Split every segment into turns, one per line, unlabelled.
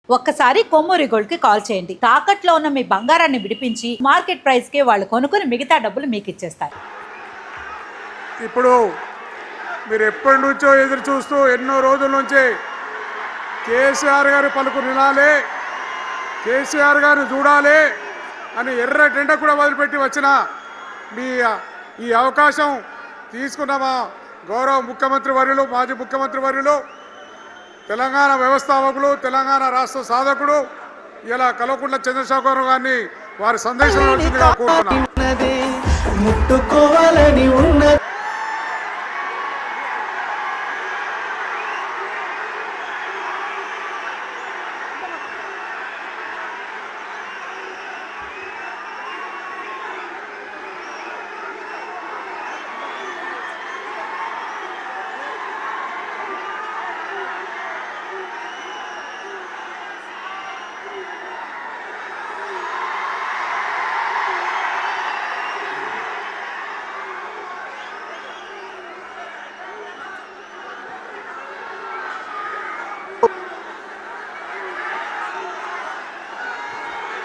ఒక్కసారి కొమ్మూరి గోల్డ్ కి కాల్ చేయండి. తాకట్లో ఉన్న మీ బంగారాన్ని విడిపించి మార్కెట్ ప్రైస్ కి వాళ్ళు కొనుక్కుని మిగతా డబ్బులు మీకు ఇచ్చేస్తారు.
ఇప్పుడు మీరు ఎప్పటి నుంచో ఎదురు చూస్తూ ఎన్నో రోజుల నుంచి కేసీఆర్ గారి పలుకు వినాలి, కేసీఆర్ గారిని చూడాలి అని ఎర్ర టెండ కూడా వదిలిపెట్టి వచ్చిన మీ ఈ అవకాశం తీసుకున్న మా గౌరవ ముఖ్యమంత్రి వర్యులు, మాజీ ముఖ్యమంత్రి వర్యులు, తెలంగాణ వ్యవస్థాపకులు, తెలంగాణ రాష్ట్ర సాధకుడు ఇలా కల్వకుంట్ల చంద్రశేఖరరావు గారిని వారి సందేశం వచ్చిందిగా కోరుతున్నాను.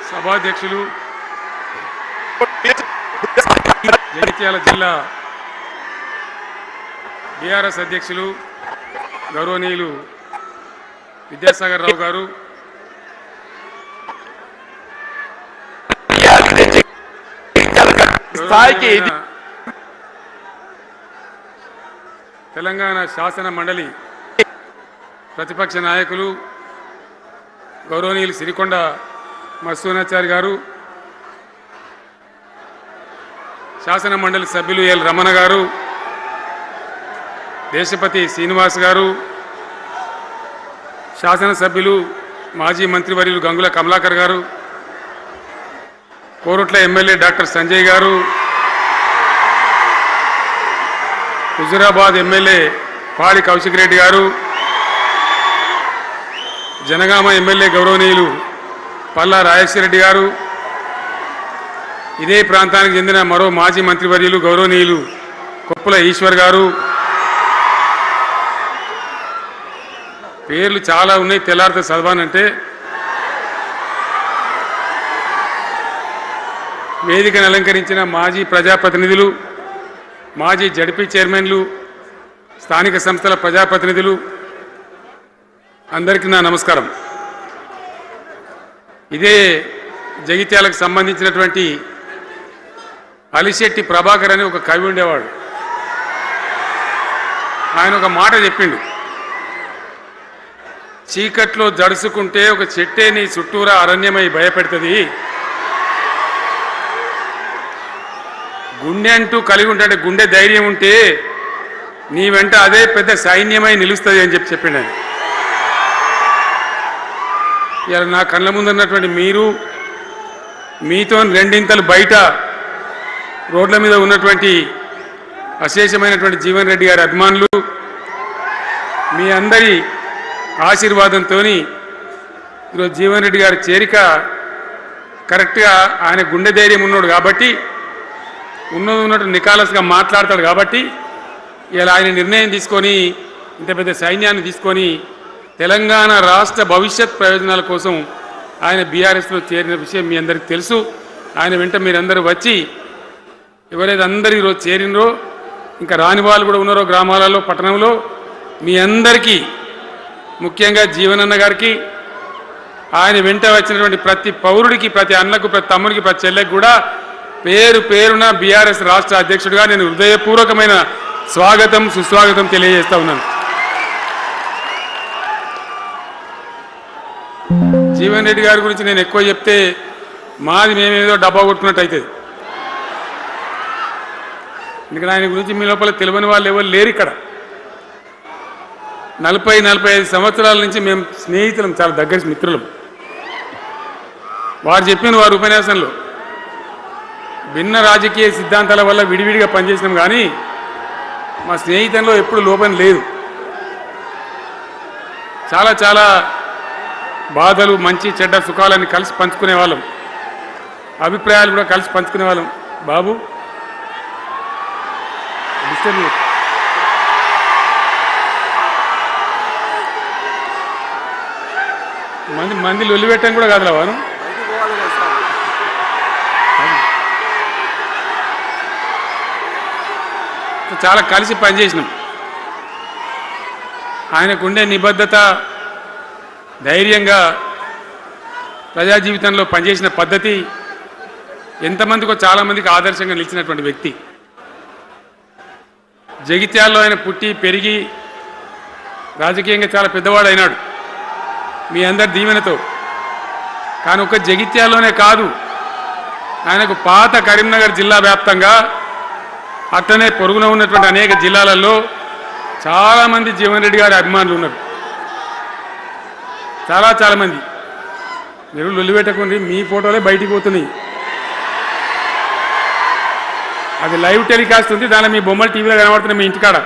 సభాధ్యక్షులు, జగిత్యాల జిల్లా బీఆర్ఎస్ అధ్యక్షులు గౌరవనీయులు విద్యాసాగర్ రావు గారు, తెలంగాణ శాసన మండలి ప్రతిపక్ష నాయకులు గౌరవనీయులు సిరికొండ మత్స్యనాచారి గారు, శాసన మండలి సభ్యులు ఎల్ రమణ గారు, దేశపతి శ్రీనివాస్ గారు, శాసనసభ్యులు మాజీ మంత్రివర్యులు గంగుల కమలాకర్ గారు, కోరుట్ల ఎమ్మెల్యే డాక్టర్ సంజయ్ గారు, హుజురాబాద్ ఎమ్మెల్యే పాడి కౌశిక్ రెడ్డి గారు, జనగామ ఎమ్మెల్యే గౌరవనీయులు పల్లా రాజేశ్వరరెడ్డి గారు, ఇదే ప్రాంతానికి చెందిన మరో మాజీ మంత్రివర్యులు గౌరవనీయులు కొప్పుల ఈశ్వర్ గారు, పేర్లు చాలా ఉన్నాయి, తెల్లారితో చదవానంటే. వేదికను అలంకరించిన మాజీ ప్రజాప్రతినిధులు, మాజీ జడ్పీ చైర్మన్లు, స్థానిక సంస్థల ప్రజాప్రతినిధులు, అందరికీ నా నమస్కారం. ఇదే జగిత్యాలకు సంబంధించినటువంటి అలిశెట్టి ప్రభాకర్ అని ఒక కవి ఉండేవాడు. ఆయన ఒక మాట చెప్పిండు, చీకట్లో జడుసుకుంటే ఒక చెట్టే నీ చుట్టూరా అరణ్యమై భయపెడుతుంది, గుండె అంటూ కలిగి ఉంటే గుండె ధైర్యం ఉంటే నీ వెంట అదే పెద్ద సైన్యమై నిలుస్తుంది అని చెప్పిండు ఆయన. ఇలా నా కళ్ళ ముందున్నటువంటి మీరు, మీతో రెండింతలు బయట రోడ్ల మీద ఉన్నటువంటి అశేషమైనటువంటి జీవన్ రెడ్డి గారి అభిమానులు, మీ అందరి ఆశీర్వాదంతో ఈరోజు జీవన్ రెడ్డి గారి చేరిక కరెక్ట్గా ఆయన గుండె ధైర్యం ఉన్నాడు కాబట్టి, ఉన్నట్టు నికాలస్గా మాట్లాడతాడు కాబట్టి ఇలా ఆయన నిర్ణయం తీసుకొని ఇంత పెద్ద సైన్యాన్ని తీసుకొని తెలంగాణ రాష్ట్ర భవిష్యత్ ప్రయోజనాల కోసం ఆయన బీఆర్ఎస్లో చేరిన విషయం మీ అందరికీ తెలుసు. ఆయన వెంట మీరందరూ వచ్చి ఎవరైతే అందరూ ఈరోజు చేరినరో, ఇంకా రాని వాళ్ళు కూడా ఉన్నారో గ్రామాలలో, పట్టణంలో, మీ అందరికీ ముఖ్యంగా జీవనన్న గారికి, ఆయన వెంట వచ్చినటువంటి ప్రతి పౌరుడికి, ప్రతి అన్నకు, ప్రతి తమ్ముడికి, ప్రతి చెల్లెకి కూడా పేరు పేరున బీఆర్ఎస్ రాష్ట్ర అధ్యక్షుడిగా నేను హృదయపూర్వకమైన స్వాగతం, సుస్వాగతం తెలియజేస్తా ఉన్నాను. జీవన్ రెడ్డి గారి గురించి నేను ఎక్కువ చెప్తే మాది మేమేదో డబ్బా కొట్టుకున్నట్టు అవుతుంది. ఎందుకంటే ఆయన గురించి మీ లోపల తెలియని వాళ్ళు ఎవరు లేరు ఇక్కడ. 40-45 సంవత్సరాల నుంచి మేము స్నేహితులం, చాలా దగ్గర మిత్రులం. వారు చెప్పిన వారి ఉపన్యాసంలో భిన్న రాజకీయ సిద్ధాంతాల వల్ల విడివిడిగా పనిచేసినాం, కానీ మా స్నేహితంలో ఎప్పుడు లోపం లేదు. చాలా చాలా బాధలు, మంచి చెడ్డ సుఖాలన్నీ కలిసి పంచుకునే వాళ్ళం, అభిప్రాయాలు కూడా కలిసి పంచుకునే వాళ్ళం. బాబు మంది లొల్లి పెట్టడం కూడా కాదులే వారు. చాలా కలిసి పనిచేసినాం. ఆయనకుండే నిబద్ధత, ధైర్యంగా ప్రజా జీవితంలో పనిచేసిన పద్ధతి ఎంతమందికో చాలామందికి ఆదర్శంగా నిలిచినటువంటి వ్యక్తి. జగిత్యాల్లో ఆయన పుట్టి పెరిగి రాజకీయంగా చాలా పెద్దవాడు అయినాడు మీ అందరి దీవెనతో. కానీ ఒక జగిత్యాల్లోనే కాదు, ఆయనకు పాత కరీంనగర్ జిల్లా వ్యాప్తంగా అట్లనే పొరుగున ఉన్నటువంటి అనేక జిల్లాలలో చాలామంది జీవన్ రెడ్డి గారి అభిమానులు ఉన్నారు. చాలామంది. మీరు లొల్లి పెట్టకండి, మీ ఫోటోలే బయటికి పోతున్నాయి. అది లైవ్ టెలికాస్ట్ ఉంది, దానిలో మీ బొమ్మలు టీవీలో కనబడుతున్నాయి మీ ఇంటికాడ.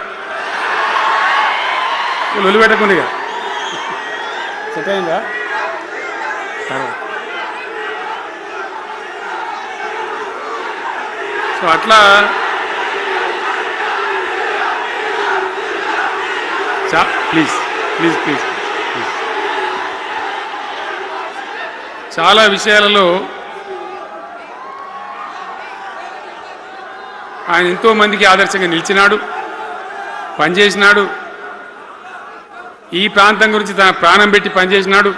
లొల్లి పెట్టకండి. ఇక సెట్ అయిందా? సో అట్లా ప్లీజ్ ప్లీజ్ ప్లీజ్ ప్లీజ్. చాలా విషయాలలో ఆయన ఎంతో మందికి ఆదర్శంగా నిలిచినాడు, పనిచేసినాడు. ఈ ప్రాంతం గురించి తన ప్రాణం పెట్టి పనిచేసినాడు.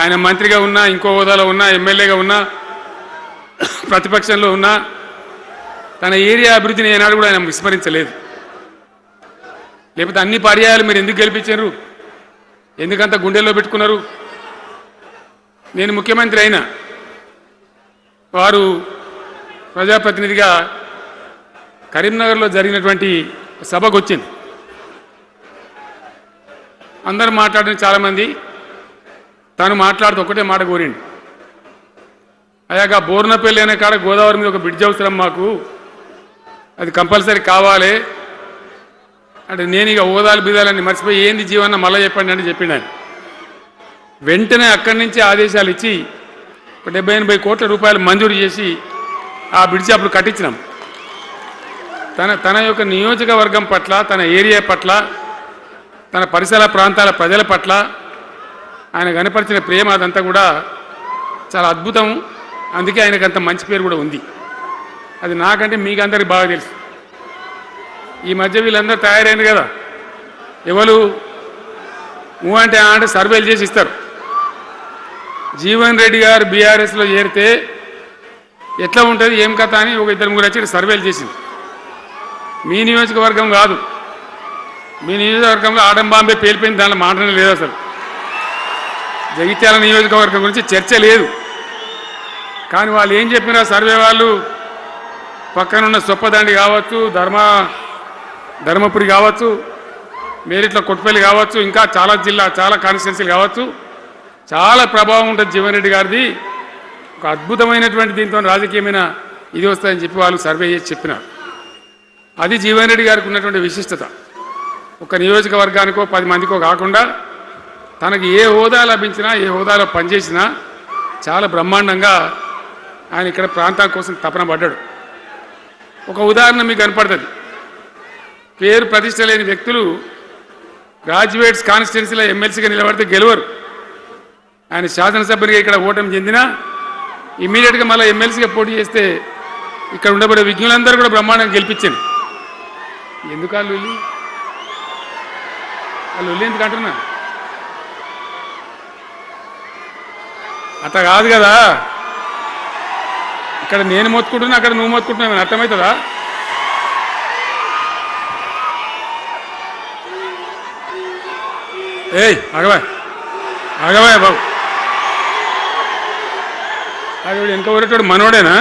ఆయన మంత్రిగా ఉన్నా, ఇంకో హోదాలో ఉన్నా, ఎమ్మెల్యేగా ఉన్నా, ప్రతిపక్షంలో ఉన్నా తన ఏరియా అభివృద్ధిని ఏనాడు కూడా ఆయన విస్మరించలేదు. లేకపోతే అన్ని పర్యాయాలు మీరు ఎందుకు గెలిపించారు, ఎందుకంత గుండెల్లో పెట్టుకున్నారు? నేను ముఖ్యమంత్రి అయినా వారు ప్రజాప్రతినిధిగా కరీంనగర్లో జరిగినటువంటి సభకు వచ్చింది. అందరూ మాట్లాడిన చాలామంది, తను మాట్లాడుతూ ఒకటే మాట కోరిండు. అయ్యాక బోర్నపల్లి అనే కాడ గోదావరి మీద ఒక బ్రిడ్జ్ అవసరం మాకు, అది కంపల్సరీ కావాలి అంటే నేను ఇక హోదాలు బిదాలని మర్చిపోయి ఏంది జీవన్న మళ్ళీ చెప్పండి అని చెప్పిండు ఆయన. వెంటనే అక్కడి నుంచి ఆదేశాలు ఇచ్చి 70-80 కోట్ల రూపాయలు మంజూరు చేసి ఆ బ్రిడ్జి అప్పుడు కట్టించినాం. తన యొక్క నియోజకవర్గం పట్ల, తన ఏరియా పట్ల, తన పరిసర ప్రాంతాల ప్రజల పట్ల ఆయన కనపరిచిన ప్రేమ అదంతా కూడా చాలా అద్భుతం. అందుకే ఆయనకు అంత మంచి పేరు కూడా ఉంది. అది నాకంటే మీకు అందరికి బాగా తెలుసు. ఈ మధ్య వీళ్ళందరూ తయారైంది కదా, ఎవరు అంటే సర్వేలు చేసి ఇస్తారు. జీవన్ రెడ్డి గారు బీఆర్ఎస్లో చేరితే ఎట్లా ఉంటుంది ఏం కథ అని ఒక 2-3 వచ్చి సర్వేలు చేసింది. మీ నియోజకవర్గం కాదు, మీ నియోజకవర్గంలో ఆడం బాంబే పేలిపోయింది, దానిలో మాటనే లేదు. అసలు జగిత్యాల నియోజకవర్గం గురించి చర్చ లేదు. కానీ వాళ్ళు ఏం చెప్పినా సర్వే వాళ్ళు పక్కనున్న సొప్పదండి కావచ్చు, ధర్మపురి కావచ్చు, మేరిట్ల కొట్టుపల్లి కావచ్చు, ఇంకా చాలా కాన్స్టిట్యున్సీలు కావచ్చు, చాలా ప్రభావం ఉంటుంది జీవన్ రెడ్డి గారిది. ఒక అద్భుతమైనటువంటి దీంతో రాజకీయమైన ఇది వస్తుందని చెప్పి వాళ్ళు సర్వే చేసి చెప్పినారు. అది జీవన్ రెడ్డి గారికి ఉన్నటువంటి విశిష్టత. ఒక నియోజకవర్గానికో 10 మందికో కాకుండా తనకు ఏ హోదా లభించినా, ఏ హోదాలో పనిచేసినా చాలా బ్రహ్మాండంగా ఆయన ఇక్కడ ప్రాంతం కోసం తపన పడ్డాడు. ఒక ఉదాహరణ మీకు కనపడుతుంది. పేరు ప్రతిష్ట లేని వ్యక్తులు గ్రాడ్యుయేట్స్ కాన్స్టిట్యున్సీలో ఎమ్మెల్సీగా నిలబడితే గెలవరు. ఆయన శాసనసభ్యునిగా ఇక్కడ ఓటమి చెందినా ఇమ్మీడియట్గా మళ్ళీ ఎమ్మెల్సీగా పోటీ చేస్తే ఇక్కడ ఉండబడే విజ్ఞులందరూ కూడా బ్రహ్మాండంగా గెలిపించాను. ఎందుకు వాళ్ళు ఎందుకు అంటున్నా? అట్లా కాదు కదా, ఇక్కడ నేను మొత్తుకుంటున్నా, అక్కడ నువ్వు మొత్తుకుంటున్నావు, అర్థమవుతుందా? ఏయ్ ఆగవా బాబు, అది వెనక ఊరేటోడు మనోడేనా?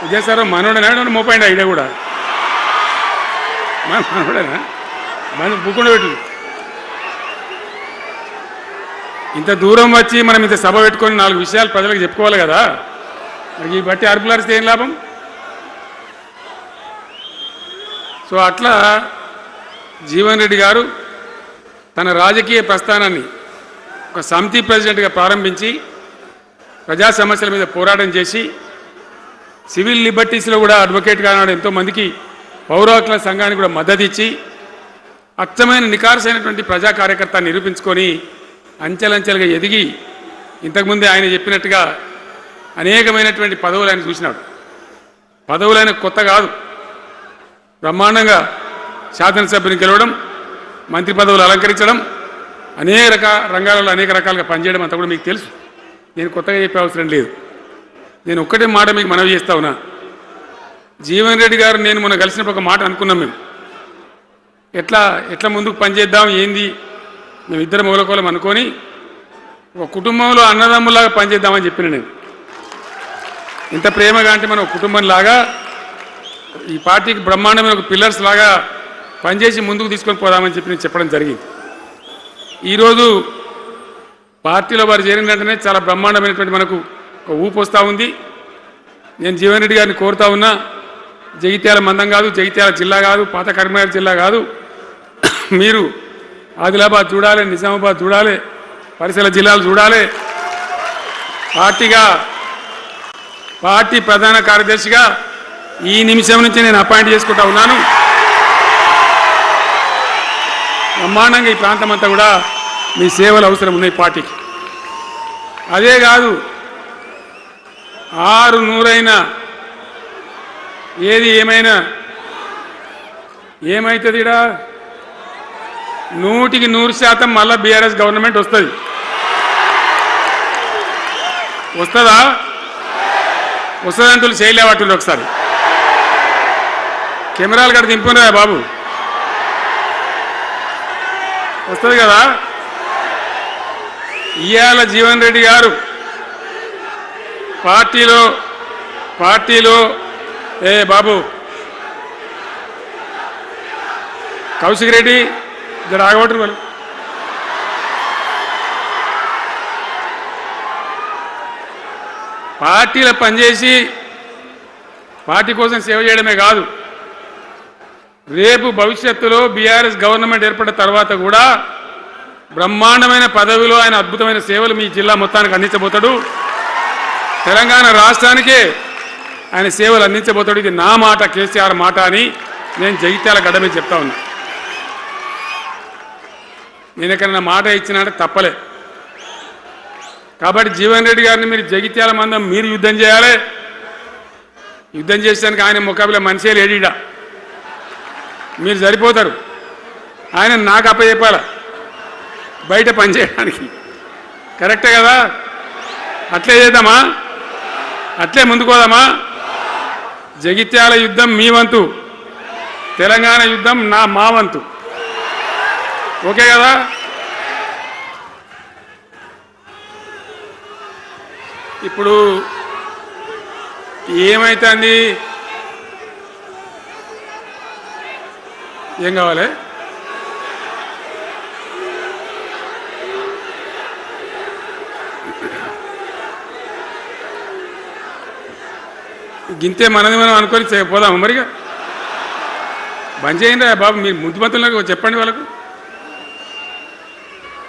విజయసారావు మనోడేనా? మోపాయిండి ఐడియా కూడా మనోడేనా? మన బుక్కుండా పెట్టు. ఇంత దూరం వచ్చి మనం ఇంత సభ పెట్టుకొని 4 విషయాలు ప్రజలకు చెప్పుకోవాలి కదా. మరి ఈ బట్టి అరుపులారిస్తే ఏం లాభం? సో అట్లా జీవన్ రెడ్డి గారు తన రాజకీయ ప్రస్థానాన్ని ఒక సమితి ప్రెసిడెంట్గా ప్రారంభించి ప్రజా సమస్యల మీద పోరాటం చేసి సివిల్ లిబర్టీస్లో కూడా అడ్వకేట్గా ఆనాడు ఎంతోమందికి పౌర హక్కుల సంఘానికి కూడా మద్దతు ఇచ్చి అచ్చమైన నికార్సైనటువంటి ప్రజా కార్యకర్త నిరూపించుకొని అంచెలంచెలుగా ఎదిగి ఇంతకుముందే ఆయన చెప్పినట్టుగా అనేకమైనటువంటి పదవులు ఆయన చూసినాడు. పదవులైన కొత్త కాదు, బ్రహ్మాండంగా శాసనసభ్యుని గెలవడం, మంత్రి పదవులు అలంకరించడం, అనేక రంగాలలో అనేక రకాలుగా పనిచేయడం అంతా కూడా మీకు తెలుసు. నేను కొత్తగా చెప్పే అవసరం లేదు. నేను ఒక్కటే మాట మీకు మనవి చేస్తా ఉన్నా. జీవన్ రెడ్డి గారు నేను మొన్న కలిసినప్పుడు ఒక మాట అనుకున్నాం. మేము ఎట్లా ముందుకు పనిచేద్దాం ఏంది, మేము ఇద్దరు మూలకోలం అనుకొని ఒక కుటుంబంలో అన్నదమ్ములాగా పనిచేద్దామని చెప్పిన నేను. ఇంత ప్రేమగా అంటే మనం కుటుంబంలాగా ఈ పార్టీకి బ్రహ్మాండమైన ఒక పిల్లర్స్ లాగా పనిచేసి ముందుకు తీసుకొని పోదామని చెప్పి నేను చెప్పడం జరిగింది. ఈరోజు పార్టీలో వారు చేరిన వెంటనే చాలా బ్రహ్మాండమైనటువంటి మనకు ఒక ఊపు వస్తూ ఉంది. నేను జీవన్ రెడ్డి గారిని కోరుతా ఉన్నా, జగిత్యాల మందం కాదు, జగిత్యాల జిల్లా కాదు, పాత కరీంనగర్ జిల్లా కాదు, మీరు ఆదిలాబాద్ చూడాలి, నిజామాబాద్ చూడాలి, పరిసర జిల్లాలు చూడాలి. పార్టీ ప్రధాన కార్యదర్శిగా ఈ నిమిషం నుంచి నేను అపాయింట్ చేసుకుంటా ఉన్నాను. బ్రహ్మాండంగా ఈ ప్రాంతం అంతా కూడా మీ సేవలు అవసరం ఉన్నాయి పార్టీకి. అదే కాదు, 600 ఏది ఏమైనా ఏమవుతుంది, 100% మళ్ళా బీఆర్ఎస్ గవర్నమెంట్ వస్తుంది. వస్తుందా? వస్తుందంటులు చేయలేవట్టుంది. ఒకసారి కెమెరాలు కడ దింపుకున్నారా బాబు? వస్తుంది కదా. ఇవాళ జీవన్ రెడ్డి గారు పార్టీలో బాబు కౌశిక్ రెడ్డి జర ఆగబట్టరు వాళ్ళు. పార్టీలో పనిచేసి పార్టీ కోసం సేవ చేయడమే కాదు, రేపు భవిష్యత్తులో బీఆర్ఎస్ గవర్నమెంట్ ఏర్పడిన తర్వాత కూడా బ్రహ్మాండమైన పదవిలో ఆయన అద్భుతమైన సేవలు మీ జిల్లా మొత్తానికి అందించబోతాడు. తెలంగాణ రాష్ట్రానికే ఆయన సేవలు అందించబోతాడు. ఇది నా మాట, కేసీఆర్ మాట అని నేను జగిత్యాల గడ్డ మీద చెప్తా ఉన్నా. నేను ఎక్కడన్నా మాట ఇచ్చినంటే తప్పలే. కాబట్టి జీవన్ రెడ్డి గారిని మీరు జగిత్యాల మందం మీరు యుద్ధం చేయాలి. యుద్ధం చేసేదానికి ఆయన ముఖాబిలా మనిషే లేడీడా, మీరు సరిపోతారు. ఆయన నాకు అప్పచెప్పాల బయట పనిచేయడానికి. కరెక్టే కదా? అట్లే చేద్దామా? అట్లే ముందుకోదామా? జగిత్యాల యుద్ధం మీ వంతు, తెలంగాణ యుద్ధం మా వంతు. ఓకే కదా? ఇప్పుడు ఏమైతుంది? ఏం కావాలి? గింతే మనది మనం అనుకొని పోదాము. మరిగా బంద్ చేయండి బాబు, మీరు ముద్దుమంతులకు చెప్పండి వాళ్ళకు.